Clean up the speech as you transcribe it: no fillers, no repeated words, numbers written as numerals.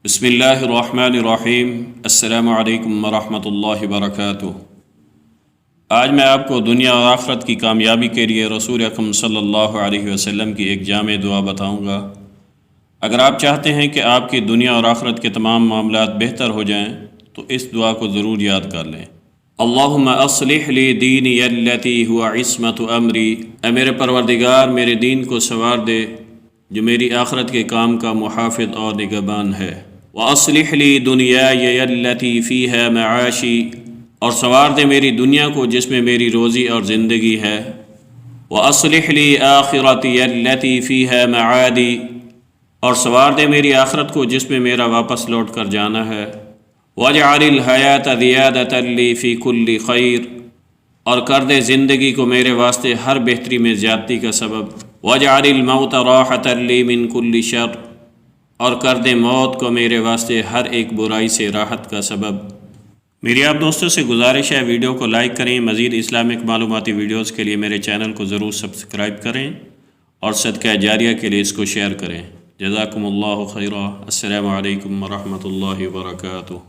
بسم اللہ الرحمن الرحیم۔ السلام علیکم ورحمۃ اللہ وبرکاتہ۔ آج میں آپ کو دنیا اور آخرت کی کامیابی کے لیے رسول اکرم صلی اللہ علیہ وسلم کی ایک جامع دعا بتاؤں گا۔ اگر آپ چاہتے ہیں کہ آپ کی دنیا اور آخرت کے تمام معاملات بہتر ہو جائیں تو اس دعا کو ضرور یاد کر لیں۔ اللہم اصلح لی دینی التی ہوا عصمت امری، اے میرے پروردگار میرے دین کو سنوار دے جو میری آخرت کے کام کا محافظ اور نگہبان ہے۔ وَأَصْلِحْ لِي دُنْيَايَ الَّتِي فِيهَا مَعَاشِي، اور سنوار دے میری دنیا کو جس میں میری روزی اور زندگی ہے۔ وَأَصْلِحْ لِي آخِرَتِيَ الَّتِي فِيهَا مَعَادِي، اور سنوار دے میری آخرت کو جس میں میرا واپس لوٹ کر جانا ہے۔ وَاجْعَلِ الْحَيَاةَ زِيَادَةً لِي فِي كُلِّ خَيْرٍ، اور کر دے زندگی کو میرے واسطے ہر بہتری میں زیادتی کا سبب۔ وَاجْعَلِ الْمَوْتَ رَاحَةً لِي مِنْ كُلِّ شَرٍ، اور کر دے موت کو میرے واسطے ہر ایک برائی سے راحت کا سبب۔ میری آپ دوستوں سے گزارش ہے ویڈیو کو لائک کریں، مزید اسلامک معلوماتی ویڈیوز کے لیے میرے چینل کو ضرور سبسکرائب کریں اور صدقہ جاریہ کے لیے اس کو شیئر کریں۔ جزاکم اللہ خیرا۔ السلام علیکم ورحمۃ اللہ وبرکاتہ۔